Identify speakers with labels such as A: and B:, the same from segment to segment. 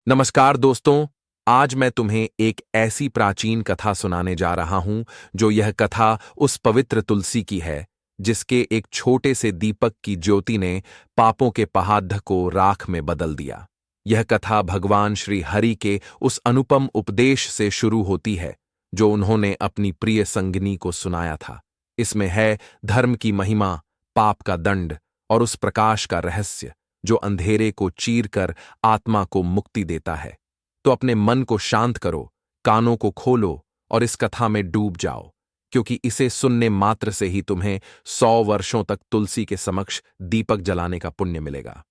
A: नमस्कार दोस्तों। आज मैं तुम्हें एक ऐसी प्राचीन कथा सुनाने जा रहा हूं जो यह कथा उस पवित्र तुलसी की है जिसके एक छोटे से दीपक की ज्योति ने पापों के पहाड़ को राख में बदल दिया। यह कथा भगवान श्री हरि के उस अनुपम उपदेश से शुरू होती है जो उन्होंने अपनी प्रिय संगिनी को सुनाया था। इसमें है धर्म की महिमा, पाप का दंड और उस प्रकाश का रहस्य जो अंधेरे को चीरकर आत्मा को मुक्ति देता है। तो अपने मन को शांत करो, कानों को खोलो और इस कथा में डूब जाओ, क्योंकि इसे सुनने मात्र से ही तुम्हें 100 वर्षों तक तुलसी के समक्ष दीपक जलाने का पुण्य मिलेगा।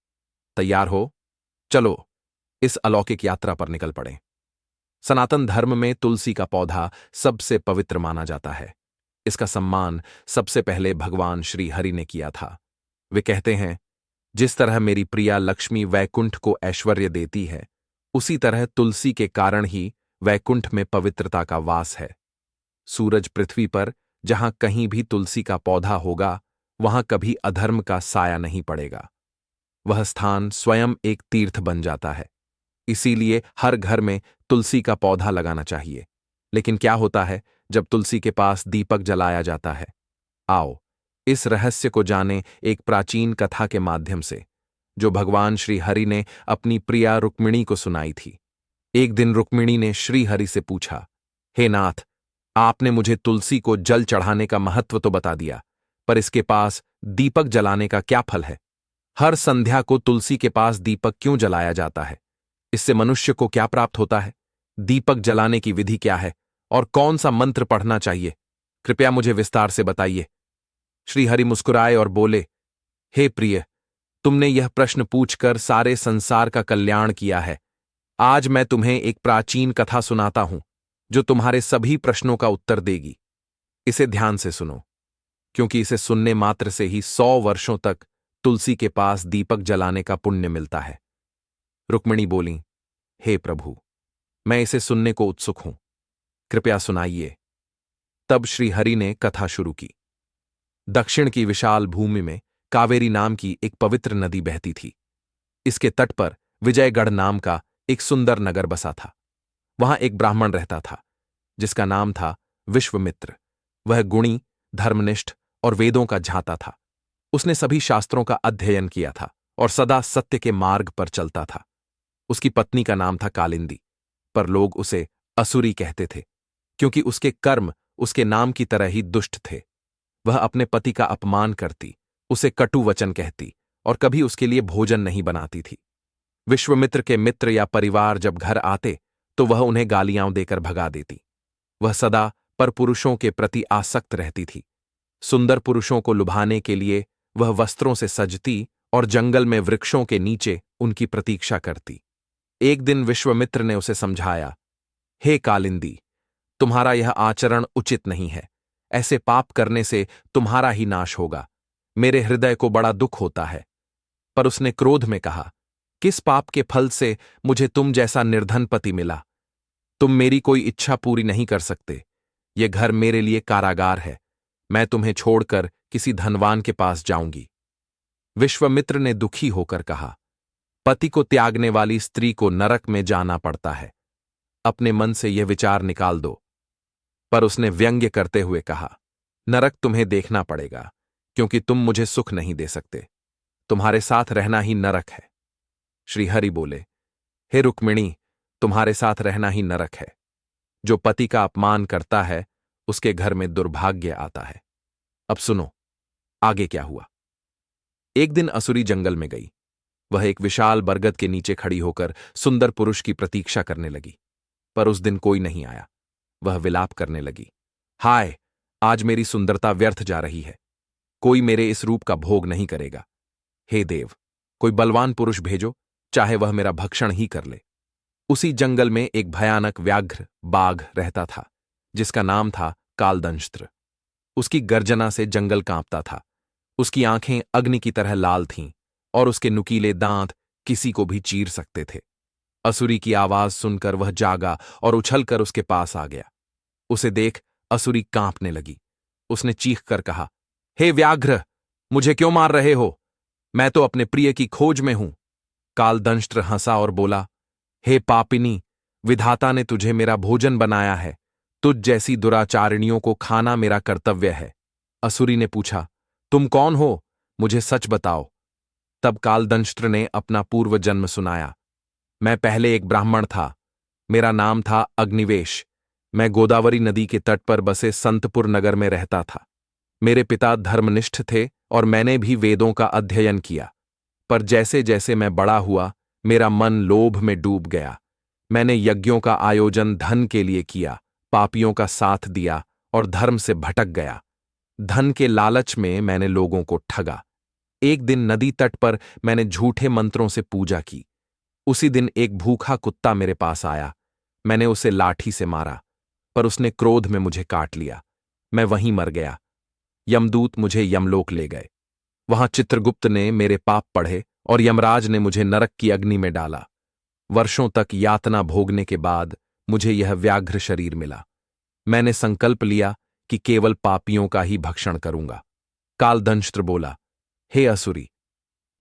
A: तैयार हो? चलो इस अलौकिक यात्रा पर निकल पड़ें। सनातन धर्म में तुलसी का पौधा सबसे पवित्र माना जाता है। इसका सम्मान सबसे पहले भगवान श्री हरि ने किया था। वे कहते हैं, जिस तरह मेरी प्रिया लक्ष्मी वैकुंठ को ऐश्वर्य देती है, उसी तरह तुलसी के कारण ही वैकुंठ में पवित्रता का वास है। सूरज पृथ्वी पर जहां कहीं भी तुलसी का पौधा होगा, वहां कभी अधर्म का साया नहीं पड़ेगा। वह स्थान स्वयं एक तीर्थ बन जाता है। इसीलिए हर घर में तुलसी का पौधा लगाना चाहिए। लेकिन क्या होता है जब तुलसी के पास दीपक जलाया जाता है? आओ इस रहस्य को जाने एक प्राचीन कथा के माध्यम से, जो भगवान श्री हरि ने अपनी प्रिया रुक्मिणी को सुनाई थी। एक दिन रुक्मिणी ने श्री हरि से पूछा, हे नाथ, आपने मुझे तुलसी को जल चढ़ाने का महत्व तो बता दिया, पर इसके पास दीपक जलाने का क्या फल है? हर संध्या को तुलसी के पास दीपक क्यों जलाया जाता है? इससे मनुष्य को क्या प्राप्त होता है? दीपक जलाने की विधि क्या है और कौन सा मंत्र पढ़ना चाहिए? कृपया मुझे विस्तार से बताइए। श्रीहरि मुस्कुराए और बोले, हे प्रिय, तुमने यह प्रश्न पूछकर सारे संसार का कल्याण किया है। आज मैं तुम्हें एक प्राचीन कथा सुनाता हूं जो तुम्हारे सभी प्रश्नों का उत्तर देगी। इसे ध्यान से सुनो, क्योंकि इसे सुनने मात्र से ही 100 वर्षों तक तुलसी के पास दीपक जलाने का पुण्य मिलता है। रुक्मिणी बोली, हे प्रभु, मैं इसे सुनने को उत्सुक हूं, कृपया सुनाइए। तब श्रीहरि ने कथा शुरू की। दक्षिण की विशाल भूमि में कावेरी नाम की एक पवित्र नदी बहती थी। इसके तट पर विजयगढ़ नाम का एक सुंदर नगर बसा था। वहां एक ब्राह्मण रहता था जिसका नाम था विश्वामित्र। वह गुणी, धर्मनिष्ठ और वेदों का झांता था। उसने सभी शास्त्रों का अध्ययन किया था और सदा सत्य के मार्ग पर चलता था। उसकी पत्नी का नाम था कालिंदी, पर लोग उसे असुरी कहते थे, क्योंकि उसके कर्म उसके नाम की तरह ही दुष्ट थे। वह अपने पति का अपमान करती, उसे कटु वचन कहती और कभी उसके लिए भोजन नहीं बनाती थी। विश्वामित्र के मित्र या परिवार जब घर आते तो वह उन्हें गालियां देकर भगा देती। वह सदा परपुरुषों के प्रति आसक्त रहती थी। सुंदर पुरुषों को लुभाने के लिए वह वस्त्रों से सजती और जंगल में वृक्षों के नीचे उनकी प्रतीक्षा करती। एक दिन विश्वामित्र ने उसे समझाया, हे कालिंदी, तुम्हारा यह आचरण उचित नहीं है। ऐसे पाप करने से तुम्हारा ही नाश होगा। मेरे हृदय को बड़ा दुख होता है। पर उसने क्रोध में कहा, किस पाप के फल से मुझे तुम जैसा निर्धन पति मिला? तुम मेरी कोई इच्छा पूरी नहीं कर सकते। ये घर मेरे लिए कारागार है। मैं तुम्हें छोड़कर किसी धनवान के पास जाऊंगी। विश्वामित्र ने दुखी होकर कहा, पति को त्यागने वाली स्त्री को नरक में जाना पड़ता है। अपने मन से यह विचार निकाल दो। पर उसने व्यंग्य करते हुए कहा, नरक तुम्हें देखना पड़ेगा, क्योंकि तुम मुझे सुख नहीं दे सकते। तुम्हारे साथ रहना ही नरक है। श्रीहरि बोले, हे रुक्मिणी, तुम्हारे साथ रहना ही नरक है। जो पति का अपमान करता है उसके घर में दुर्भाग्य आता है। अब सुनो आगे क्या हुआ। एक दिन असुरी जंगल में गई। वह एक विशाल बरगद के नीचे खड़ी होकर सुंदर पुरुष की प्रतीक्षा करने लगी, पर उस दिन कोई नहीं आया। वह विलाप करने लगी, हाय, आज मेरी सुंदरता व्यर्थ जा रही है। कोई मेरे इस रूप का भोग नहीं करेगा। हे देव, कोई बलवान पुरुष भेजो, चाहे वह मेरा भक्षण ही कर ले। उसी जंगल में एक भयानक व्याघ्र बाघ रहता था जिसका नाम था कालदंष्ट्र। उसकी गर्जना से जंगल कांपता था। उसकी आंखें अग्नि की तरह लाल थीं और उसके नुकीले दांत किसी को भी चीर सकते थे। असुरी की आवाज सुनकर वह जागा और उछलकर उसके पास आ गया। उसे देख असुरी कांपने लगी। उसने चीख कर कहा, हे व्याघ्र, मुझे क्यों मार रहे हो? मैं तो अपने प्रिय की खोज में हूं। कालदंष्ट्र हंसा और बोला, हे पापिनी, विधाता ने तुझे मेरा भोजन बनाया है। तुझ जैसी दुराचारिणियों को खाना मेरा कर्तव्य है। असुरी ने पूछा, तुम कौन हो? मुझे सच बताओ। तब कालदंष्ट्र ने अपना पूर्व जन्म सुनाया। मैं पहले एक ब्राह्मण था। मेरा नाम था अग्निवेश। मैं गोदावरी नदी के तट पर बसे संतपुर नगर में रहता था। मेरे पिता धर्मनिष्ठ थे और मैंने भी वेदों का अध्ययन किया। पर जैसे जैसे मैं बड़ा हुआ, मेरा मन लोभ में डूब गया। मैंने यज्ञों का आयोजन धन के लिए किया, पापियों का साथ दिया और धर्म से भटक गया। धन के लालच में मैंने लोगों को ठगा। एक दिन नदी तट पर मैंने झूठे मंत्रों से पूजा की। उसी दिन एक भूखा कुत्ता मेरे पास आया। मैंने उसे लाठी से मारा, पर उसने क्रोध में मुझे काट लिया। मैं वहीं मर गया। यमदूत मुझे यमलोक ले गए। वहां चित्रगुप्त ने मेरे पाप पढ़े और यमराज ने मुझे नरक की अग्नि में डाला। वर्षों तक यातना भोगने के बाद मुझे यह व्याघ्र शरीर मिला। मैंने संकल्प लिया कि केवल पापियों का ही भक्षण करूंगा। कालदंष्ट्र बोला, हे असुरी,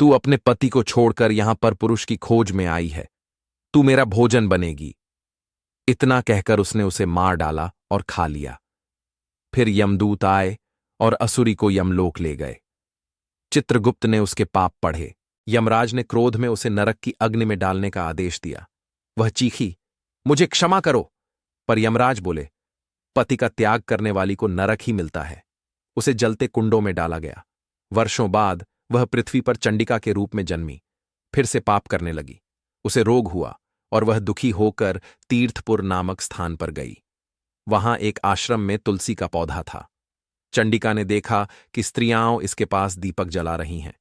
A: तू अपने पति को छोड़कर यहां पर पुरुष की खोज में आई है। तू मेरा भोजन बनेगी। इतना कहकर उसने उसे मार डाला और खा लिया। फिर यमदूत आए और असुरी को यमलोक ले गए। चित्रगुप्त ने उसके पाप पढ़े। यमराज ने क्रोध में उसे नरक की अग्नि में डालने का आदेश दिया। वह चीखी, मुझे क्षमा करो। पर यमराज बोले, पति का त्याग करने वाली को नरक ही मिलता है। उसे जलते कुंडों में डाला गया। वर्षों बाद वह पृथ्वी पर चंडिका के रूप में जन्मी। फिर से पाप करने लगी। उसे रोग हुआ और वह दुखी होकर तीर्थपुर नामक स्थान पर गई। वहां एक आश्रम में तुलसी का पौधा था। चंडिका ने देखा कि स्त्रियां इसके पास दीपक जला रही हैं।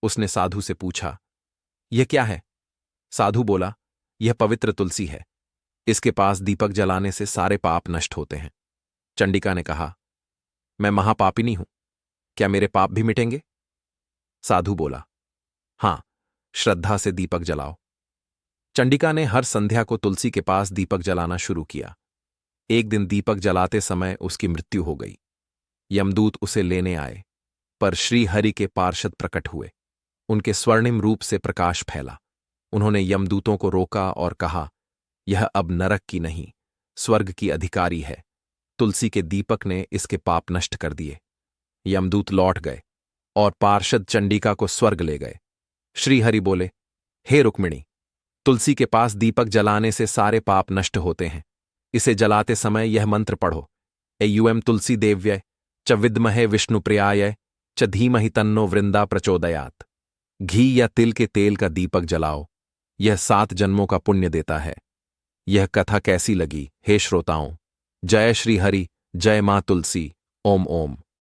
A: उसने साधु से पूछा, यह क्या है? साधु बोला, यह पवित्र तुलसी है। इसके पास दीपक जलाने से सारे पाप नष्ट होते हैं। चंडिका ने कहा, मैं महापापिनी हूं, क्या मेरे पाप भी मिटेंगे? साधु बोला, हां, श्रद्धा से दीपक जलाओ। चंडिका ने हर संध्या को तुलसी के पास दीपक जलाना शुरू किया। एक दिन दीपक जलाते समय उसकी मृत्यु हो गई। यमदूत उसे लेने आए, पर श्री हरि के पार्षद प्रकट हुए। उनके स्वर्णिम रूप से प्रकाश फैला। उन्होंने यमदूतों को रोका और कहा, यह अब नरक की नहीं, स्वर्ग की अधिकारी है। तुलसी के दीपक ने इसके पाप नष्ट कर दिए। यमदूत लौट गए और पार्षद चंडिका को स्वर्ग ले गए। श्रीहरि बोले, हे रुक्मिणी, तुलसी के पास दीपक जलाने से सारे पाप नष्ट होते हैं। इसे जलाते समय यह मंत्र पढ़ो, एयुएम तुलसी देव्य च विद्महे विष्णुप्रियाय च धीमहि तन्नो वृंदा प्रचोदयात्। घी या तिल के तेल का दीपक जलाओ, यह 7 जन्मों का पुण्य देता है। यह कथा कैसी लगी हे श्रोताओं? जय श्री हरि, जय मां तुलसी। ओम ओम।